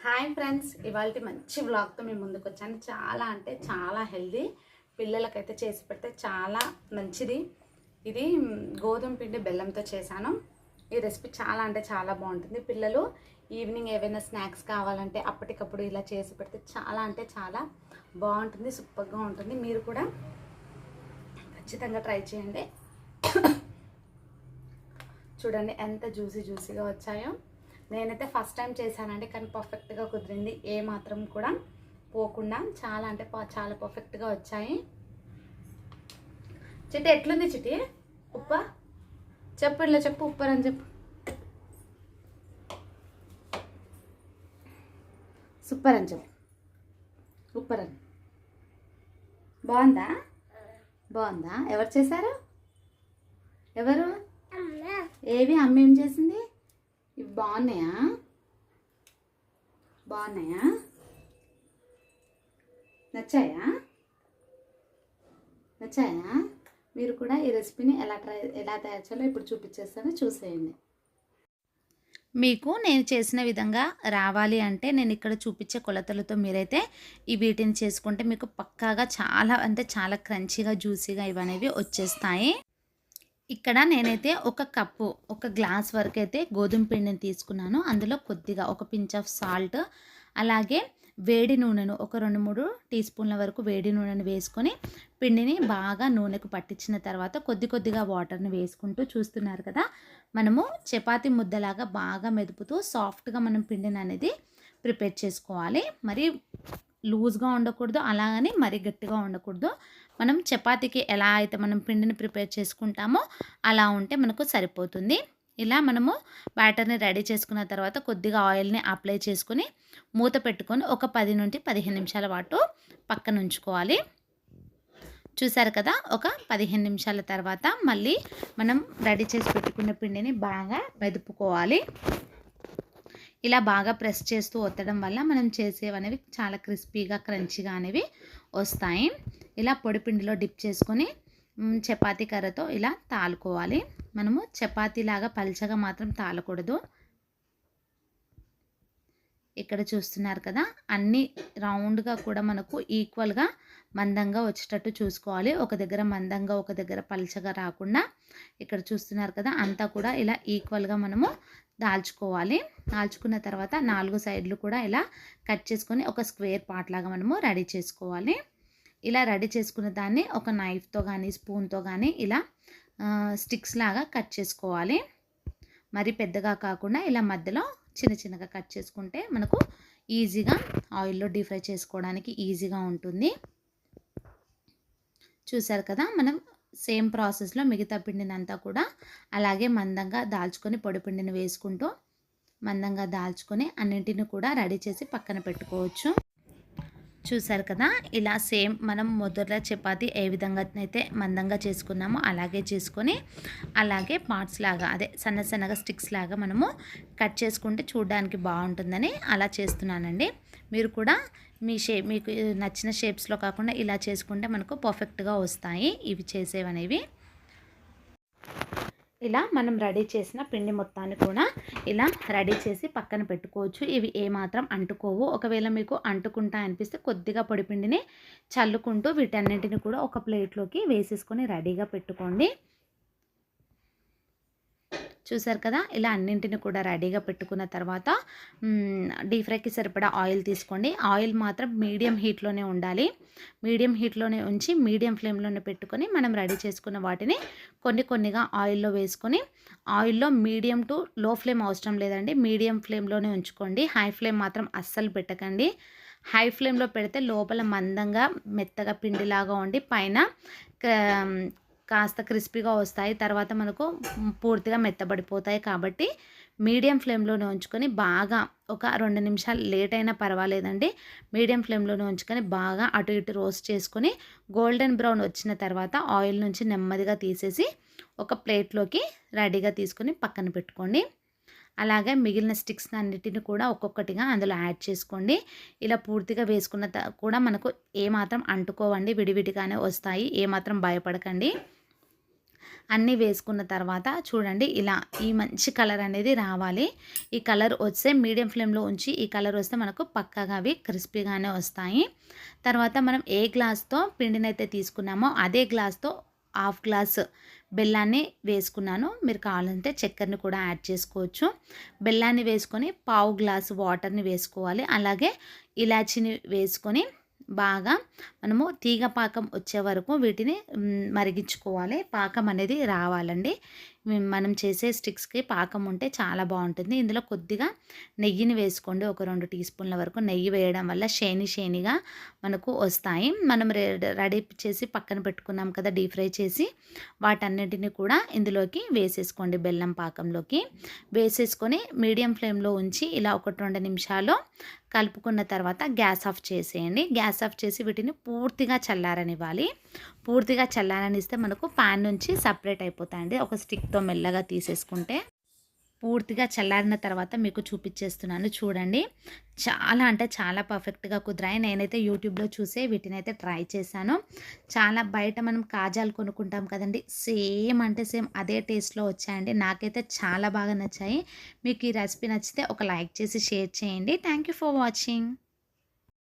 Hi friends, ఇవాళ మంచి వ్లాగ్తో మీ ముందుకు వచ్చాను. చాలా అంటే చాలా హెల్దీ, పిల్లలకైతే చేసి పెడితే చాలా మంచిది. ఇది గోధుమ పిండి బెల్లంతో చేశాను. ఈ రెసిపీ చాలా అంటే చాలా బాగుంటుంది. పిల్లలు ఈవినింగ్ ఏవైనా స్నాక్స్ కావాలంటే అప్పటికప్పుడు ఇలా చేసి పెడితే చాలా అంటే చాలా బాగుంటుంది, సూపర్గా ఉంటుంది. మీరు కూడా ఖచ్చితంగా ట్రై చేయండి. చూడండి ఎంత జ్యూసీగా వచ్చాయో. నేనైతే ఫస్ట్ టైం చేశానండి, కానీ పర్ఫెక్ట్గా కుదిరింది. ఏ మాత్రం కూడా పోకుండా చాలా అంటే చాలా పర్ఫెక్ట్గా వచ్చాయి. చిట్టి ఎట్లుంది చిట్టి? ఉప్ప చెప్పు, ఇలా చెప్పు, ఉప్పర్ అని చెప్పు. సూపర్ అని చెప్పు, ఉప్పర్ అని. బాగుందా? బాగుందా? ఎవరు చేశారు? ఎవరు? ఏవి? అమ్మ ఏం చేసింది? ఇవి బాగున్నాయా? బాగున్నాయా? నచ్చాయా? మీరు కూడా ఈ రెసిపీని ఎలా తయారు చేయాలో ఇప్పుడు చూపించేస్తాను, చూసేయండి. మీకు నేను చేసిన విధంగా రావాలి అంటే నేను ఇక్కడ చూపించే కొలతలతో మీరైతే ఈ వీటిని చేసుకుంటే మీకు పక్కాగా చాలా అంటే చాలా క్రంచీగా జ్యూసీగా ఇవనేవి వచ్చేస్తాయి. ఇక్కడ నేనైతే ఒక గ్లాస్ వరకు అయితే గోధుమ పిండిని తీసుకున్నాను. అందులో కొద్దిగా ఒక పించ్ ఆఫ్ సాల్ట్, అలాగే వేడి నూనెను ఒక 2-3 టీ స్పూన్ల వరకు వేడి నూనెను వేసుకొని పిండిని బాగా నూనెకు పట్టించిన తర్వాత కొద్దిగా వాటర్ని వేసుకుంటూ, చూస్తున్నారు కదా, మనము చపాతీ ముద్దలాగా బాగా మెదుపుతూ సాఫ్ట్గా మనం పిండిని అనేది ప్రిపేర్ చేసుకోవాలి. మరి లూజ్గా ఉండకూడదు, అలాగని మరీ గట్టిగా ఉండకూడదు. మనం చపాతీకి ఎలా అయితే మనం పిండిని ప్రిపేర్ చేసుకుంటామో అలా ఉంటే మనకు సరిపోతుంది. ఇలా మనము బ్యాటర్ని రెడీ చేసుకున్న తర్వాత కొద్దిగా ఆయిల్ని అప్లై చేసుకుని మూత పెట్టుకొని ఒక 10 నుండి 15 నిమిషాల పాటు పక్కన ఉంచుకోవాలి. చూసారు కదా, ఒక 15 నిమిషాల తర్వాత మళ్ళీ మనం రెడీ చేసి పెట్టుకున్న పిండిని బాగా మెదుపుకోవాలి. ఇలా బాగా ప్రెస్ చేస్తూ ఒత్తడం వల్ల మనం చేసేవనేవి చాలా క్రిస్పీగా క్రంచీగా అనేవి వస్తాయి. ఇలా పొడి పిండిలో డిప్ చేసుకొని చపాతీ కర్రతో ఇలా తాలుకోవాలి. మనము చపాతీలాగా పల్చగా మాత్రం తాలకూడదు. ఇక్కడ చూస్తున్నారు కదా, అన్ని రౌండ్గా కూడా మనకు ఈక్వల్గా మందంగా వచ్చేటట్టు చూసుకోవాలి. ఒక దగ్గర మందంగా ఒక దగ్గర పల్చగా రాకుండా ఇక్కడ చూస్తున్నారు కదా, అంతా కూడా ఇలా ఈక్వల్గా మనము దాల్చుకోవాలి. దాల్చుకున్న తర్వాత 4 సైడ్లు కూడా ఇలా కట్ చేసుకొని ఒక స్క్వేర్ పార్ట్ లాగా మనము రెడీ చేసుకోవాలి. ఇలా రెడీ చేసుకున్న దాన్ని ఒక నైఫ్తో కానీ స్పూన్తో కానీ ఇలా స్టిక్స్ లాగా కట్ చేసుకోవాలి. మరి పెద్దగా కాకుండా ఇలా మధ్యలో చిన్నగా కట్ చేసుకుంటే మనకు ఈజీగా ఆయిల్లో డీప్ ఫ్రై చేసుకోవడానికి ఈజీగా ఉంటుంది. చూసారు కదా, మనం సేమ్ ప్రాసెస్లో మిగతా పిండిని అంతా కూడా అలాగే మందంగా దాల్చుకొని పొడి పిండిని వేసుకుంటూ మందంగా దాల్చుకొని అన్నింటిని కూడా రెడీ చేసి పక్కన పెట్టుకోవచ్చు. చూసారు కదా, ఇలా సేమ్ మనం మొదట చపాతీ ఏ విధంగా అయితే మందంగా చేసుకున్నామో అలాగే చేసుకొని అలాగే పార్ట్స్ లాగా అదే సన్నగా స్టిక్స్ లాగా మనము కట్ చేసుకుంటే చూడడానికి బాగుంటుందని అలా చేస్తున్నానండి. మీరు కూడా మీకు నచ్చిన షేప్స్లో కాకుండా ఇలా చేసుకుంటే మనకు పర్ఫెక్ట్గా వస్తాయి ఇవి చేసేవనేవి. ఇలా మనం రెడీ చేసిన పిండి మొత్తాన్ని కూడా ఇలా రెడీ చేసి పక్కన పెట్టుకోవచ్చు. ఇవి ఏమాత్రం అంటుకోవు. ఒకవేళ మీకు అంటుకుంటా అనిపిస్తే కొద్దిగా పొడి పిండిని చల్లుకుంటూ వీటన్నింటిని కూడా ఒక ప్లేట్లోకి వేసేసుకొని రెడీగా పెట్టుకోండి. చూసారు కదా, ఇలా అన్నింటిని కూడా రెడీగా పెట్టుకున్న తర్వాత డీప్ ఫ్రైకి సరిపడా ఆయిల్ తీసుకోండి. ఆయిల్ మాత్రం మీడియం హీట్లోనే ఉండాలి. మీడియం హీట్లోనే ఉంచి మీడియం ఫ్లేమ్లోనే పెట్టుకొని మనం రెడీ చేసుకున్న వాటిని కొన్నిగా ఆయిల్లో వేసుకొని, ఆయిల్లో మీడియం టు లో ఫ్లేమ్ అవసరం లేదండి, మీడియం ఫ్లేమ్లోనే ఉంచుకోండి. హై ఫ్లేమ్ మాత్రం అస్సలు పెట్టకండి. హై ఫ్లేమ్లో పెడితే లోపల మందంగా మెత్తగా పిండిలాగా ఉండి పైన కాస్త క్రిస్పీగా వస్తాయి, తర్వాత మనకు పూర్తిగా మెత్తబడిపోతాయి. కాబట్టి మీడియం ఫ్లేమ్లోనే ఉంచుకొని బాగా ఒక 2 నిమిషాలు లేట్ అయినా పర్వాలేదండి, మీడియం ఫ్లేమ్లోనే ఉంచుకొని బాగా అటు ఇటు రోస్ట్ చేసుకొని గోల్డెన్ బ్రౌన్ వచ్చిన తర్వాత ఆయిల్ నుంచి నెమ్మదిగా తీసేసి ఒక ప్లేట్లోకి రెడీగా తీసుకొని పక్కన పెట్టుకోండి. అలాగే మిగిలిన స్టిక్స్ అన్నిటిని కూడా ఒక్కొక్కటిగా అందులో యాడ్ చేసుకోండి. ఇలా పూర్తిగా వేసుకున్న కూడా మనకు ఏమాత్రం అంటుకోవండి, విడివిడిగానే వస్తాయి, ఏమాత్రం భయపడకండి. అన్నీ వేసుకున్న తర్వాత చూడండి ఇలా ఈ మంచి కలర్ అనేది రావాలి. ఈ కలర్ వస్తే మీడియం ఫ్లేమ్‌లో ఉంచి ఈ కలర్ వస్తే మనకు పక్కాగా అవి క్రిస్పీగానే వస్తాయి. తర్వాత మనం ఏ గ్లాస్‌తో పిండినైతే తీసుకున్నామో అదే గ్లాస్‌తో హాఫ్ గ్లాస్ బెల్లాన్ని వేసుకున్నాను. మీరు కావాలంటే చక్కెరని కూడా యాడ్ చేసుకోవచ్చు. బెల్లాన్ని వేసుకొని పావు గ్లాసు వాటర్‌ని వేసుకోవాలి. అలాగే ఇలాచీని వేసుకొని బాగా మనము తీగ పాకం వచ్చే వరకు వీటిని మరిగించుకోవాలి. పాకం అనేది రావాలండి. మనం చేసే స్టిక్స్‌కి పాకం ఉంటే చాలా బాగుంటుంది. ఇందులో కొద్దిగా నెయ్యిని వేసుకోండి. ఒక 2 టీ స్పూన్ల వరకు నెయ్యి వేయడం వల్ల షైనీగా మనకు వస్తాయి. మనం రెడీ చేసి పక్కన పెట్టుకున్నాం కదా డీప్ ఫ్రై చేసి, వాటన్నిటిని కూడా ఇందులోకి వేసేసుకోండి. బెల్లం పాకంలోకి వేసేసుకొని మీడియం ఫ్లేమ్‌లో ఉంచి ఇలా 1, 2 నిమిషాలు కలుపుకున్న తర్వాత గ్యాస్ ఆఫ్ చేసేయండి. గ్యాస్ ఆఫ్ చేసి వీటిని పూర్తిగా చల్లారనివ్వాలి. పూర్తిగా చల్లారనిస్తే మనకు పాన్ నుంచి సపరేట్ అయిపోతాయండి. ఒక స్టిక్‌తో మెల్లగా తీసేసుకుంటే. పూర్తిగా చల్లారిన తర్వాత మీకు చూపించేస్తున్నాను చూడండి. చాలా అంటే చాలా పర్ఫెక్ట్‌గా కుదిరాయి. నేనైతే యూట్యూబ్‌లో చూసే వీటినైతే ట్రై చేశాను. చాలా బయట మనం కాజాలు కొనుక్కుంటాం కదండీ! సేమ్ అంటే సేమ్ అదే టేస్ట్‌లో వచ్చాయండి. నాకైతే చాలా బాగా నచ్చాయి. మీకు ఈ రెసిపీ నచ్చితే ఒక లైక్ చేసి షేర్ చేయండి. Thank you for watching.